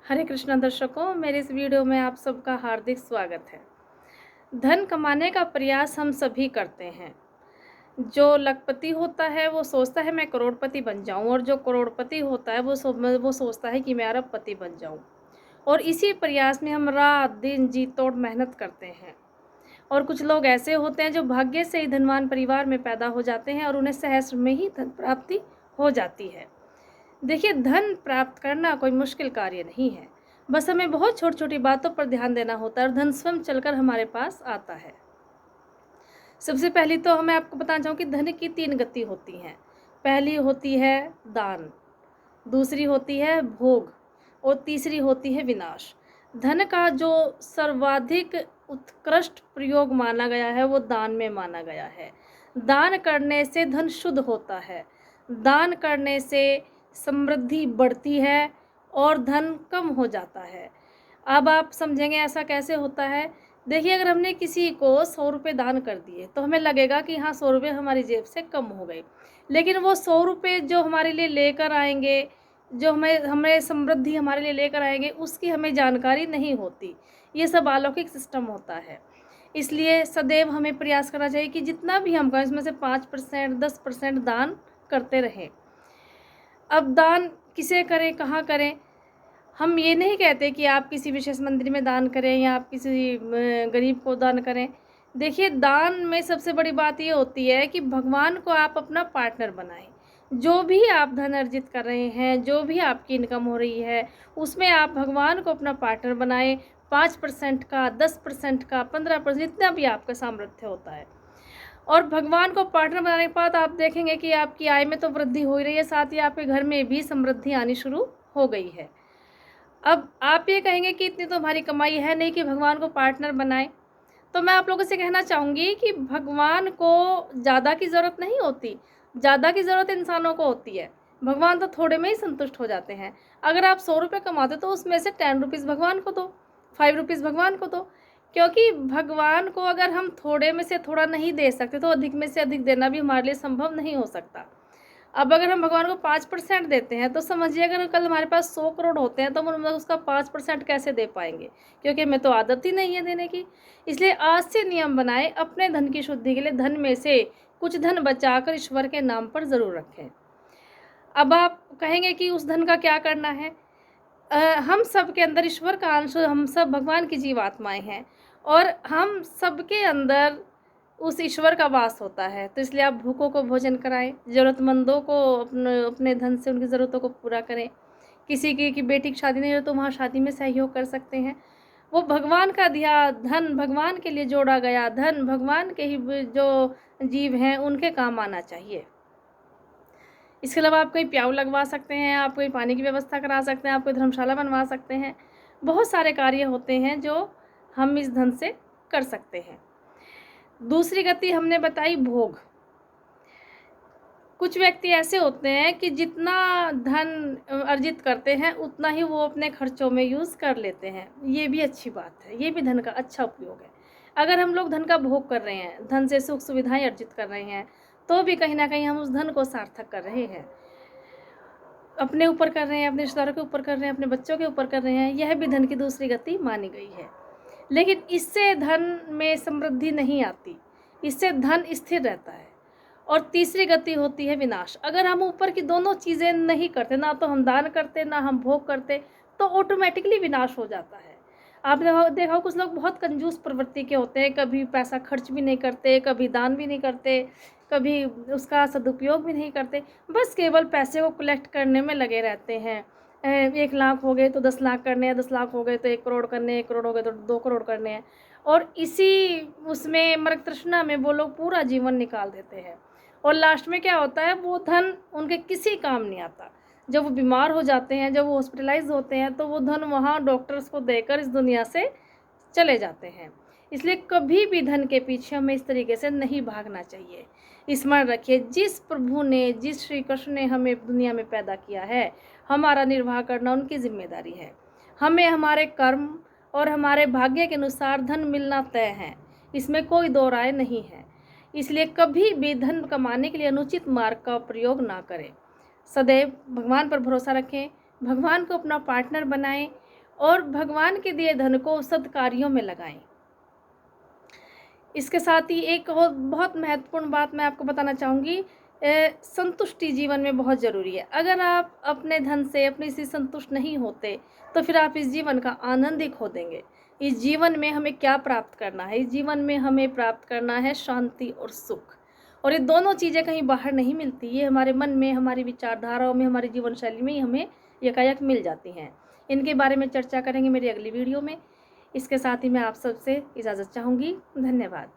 हरे कृष्णा दर्शकों, मेरे इस वीडियो में आप सबका हार्दिक स्वागत है। धन कमाने का प्रयास हम सभी करते हैं। जो लखपति होता है वो सोचता है मैं करोड़पति बन जाऊं, और जो करोड़पति होता है वो सोचता है कि मैं अरबपति बन जाऊं। और इसी प्रयास में हम रात दिन जी तोड़ मेहनत करते हैं। और कुछ लोग ऐसे होते हैं जो भाग्य से ही धनवान परिवार में पैदा हो जाते हैं और उन्हें सहस्र में ही धन प्राप्ति हो जाती है। देखिए, धन प्राप्त करना कोई मुश्किल कार्य नहीं है। बस हमें बहुत छोटी-छोटी बातों पर ध्यान देना होता है और धन स्वयं चलकर हमारे पास आता है। सबसे पहले तो मैं आपको बताना चाहूँ कि धन की 3 गति होती हैं। पहली होती है दान, दूसरी होती है भोग और तीसरी होती है विनाश। धन का जो सर्वाधिक उत्कृष्ट प्रयोग माना गया है वो दान में माना गया है। दान करने से धन शुद्ध होता है। दान करने से समृद्धि बढ़ती है और धन कम हो जाता है। अब आप समझेंगे ऐसा कैसे होता है। देखिए, अगर हमने किसी को 100 रुपये दान कर दिए तो हमें लगेगा कि हाँ, 100 रुपये हमारी जेब से कम हो गए। लेकिन वो 100 रुपये जो हमारे लिए लेकर आएंगे, जो हमें समृद्धि हमारे लिए लेकर आएंगे, उसकी हमें जानकारी नहीं होती। ये सब अलौकिक सिस्टम होता है। इसलिए सदैव हमें प्रयास करना चाहिए कि जितना भी हम करें इसमें से 5% 10% दान करते रहें। अब दान किसे करें, कहाँ करें? हम ये नहीं कहते कि आप किसी विशेष मंदिर में दान करें या आप किसी गरीब को दान करें। देखिए, दान में सबसे बड़ी बात ये होती है कि भगवान को आप अपना पार्टनर बनाएं। जो भी आप धन अर्जित कर रहे हैं, जो भी आपकी इनकम हो रही है, उसमें आप भगवान को अपना पार्टनर बनाएं। 5% का, 10% का, 15%, जितना भी आपका सामर्थ्य होता है। और भगवान को पार्टनर बनाने के बाद आप देखेंगे कि आपकी आय में तो वृद्धि हो ही रही है, साथ ही आपके घर में भी समृद्धि आनी शुरू हो गई है। अब आप ये कहेंगे कि इतनी तो हमारी कमाई है नहीं कि भगवान को पार्टनर बनाएं। तो मैं आप लोगों से कहना चाहूँगी कि भगवान को ज़्यादा की ज़रूरत नहीं होती। ज़्यादा की ज़रूरत इंसानों को होती है। भगवान तो थोड़े में ही संतुष्ट हो जाते हैं। अगर आप 100 रुपये कमाते तो उसमें से 10 रुपीज़ भगवान को दो, 5 रुपीज़ भगवान को दो। क्योंकि भगवान को अगर हम थोड़े में से थोड़ा नहीं दे सकते तो अधिक में से अधिक देना भी हमारे लिए संभव नहीं हो सकता। अब अगर हम भगवान को 5% देते हैं तो समझिए, अगर कल हमारे पास 100 करोड़ होते हैं तो हम उसका 5% कैसे दे पाएंगे, क्योंकि हमें तो आदत ही नहीं है देने की। इसलिए आज से नियम बनाएं, अपने धन की शुद्धि के लिए धन में से कुछ धन बचाकर ईश्वर के नाम पर ज़रूर रखें। अब आप कहेंगे कि उस धन का क्या करना है। हम सब के अंदर ईश्वर का अंश, हम सब भगवान की जीवात्माएं हैं और हम सबके अंदर उस ईश्वर का वास होता है। तो इसलिए आप भूखों को भोजन कराएं, ज़रूरतमंदों को अपने धन से उनकी ज़रूरतों को पूरा करें। किसी की बेटी की शादी नहीं हो तो वहाँ शादी में सहयोग कर सकते हैं। वो भगवान का दिया धन, भगवान के लिए जोड़ा गया धन, भगवान के ही जो जीव हैं उनके काम आना चाहिए। इसके अलावा आप कोई प्याऊ लगवा सकते हैं, आप कोई पानी की व्यवस्था करा सकते हैं, आप कोई धर्मशाला बनवा सकते हैं। बहुत सारे कार्य होते हैं जो हम इस धन से कर सकते हैं। दूसरी गति हमने बताई भोग। कुछ व्यक्ति ऐसे होते हैं कि जितना धन अर्जित करते हैं उतना ही वो अपने खर्चों में यूज़ कर लेते हैं। ये भी अच्छी बात है, ये भी धन का अच्छा उपयोग है। अगर हम लोग धन का भोग कर रहे हैं, धन से सुख सुविधाएं अर्जित कर रहे हैं, तो भी कहीं ना कहीं हम उस धन को सार्थक कर रहे हैं। अपने ऊपर कर रहे हैं, अपने रिश्तेदारों के ऊपर कर रहे हैं, अपने बच्चों के ऊपर कर रहे हैं। यह भी धन की दूसरी गति मानी गई है। लेकिन इससे धन में समृद्धि नहीं आती, इससे धन स्थिर रहता है। और तीसरी गति होती है विनाश। अगर हम ऊपर की दोनों चीज़ें नहीं करते, ना तो हम दान करते ना हम भोग करते, तो ऑटोमेटिकली विनाश हो जाता है। आपने देखा हो कुछ लोग बहुत कंजूस प्रवृत्ति के होते हैं, कभी पैसा खर्च भी नहीं करते, कभी दान भी नहीं करते, कभी उसका सदुपयोग भी नहीं करते, बस केवल पैसे को कलेक्ट करने में लगे रहते हैं। 1 लाख हो गए तो 10 लाख करने हैं, 10 लाख हो गए तो 1 करोड़ करने हैं, 1 करोड़ हो गए तो 2 करोड़ करने हैं। और इसी उसमें मृग तृष्णा में वो लोग पूरा जीवन निकाल देते हैं। और लास्ट में क्या होता है, वो धन उनके किसी काम नहीं आता। जब वो बीमार हो जाते हैं, जब वो हॉस्पिटलाइज होते हैं, तो वो धन वहाँ डॉक्टर्स को देकर इस दुनिया से चले जाते हैं। इसलिए कभी भी धन के पीछे हमें इस तरीके से नहीं भागना चाहिए। स्मरण रखिए, जिस प्रभु ने, जिस श्री कृष्ण ने हमें दुनिया में पैदा किया है, हमारा निर्वाह करना उनकी जिम्मेदारी है। हमें हमारे कर्म और हमारे भाग्य के अनुसार धन मिलना तय है, इसमें कोई दो राय नहीं है। इसलिए कभी भी धन कमाने के लिए अनुचित मार्ग का प्रयोग ना करें। सदैव भगवान पर भरोसा रखें, भगवान को अपना पार्टनर बनाएं और भगवान के दिए धन को सद्कार्यों में लगाएं। इसके साथ ही एक और बहुत महत्वपूर्ण बात मैं आपको बताना चाहूँगी, संतुष्टि जीवन में बहुत ज़रूरी है। अगर आप अपने धन से अपने से संतुष्ट नहीं होते तो फिर आप इस जीवन का आनंद ही खो देंगे। इस जीवन में हमें क्या प्राप्त करना है? इस जीवन में हमें प्राप्त करना है शांति और सुख, और ये दोनों चीज़ें कहीं बाहर नहीं मिलती। ये हमारे मन में, हमारी विचारधाराओं में, हमारी जीवन शैली में ही हमें यकायक मिल जाती हैं। इनके बारे में चर्चा करेंगे मेरी अगली वीडियो में। इसके साथ ही मैं आप सबसे इजाज़त चाहूँगी। धन्यवाद।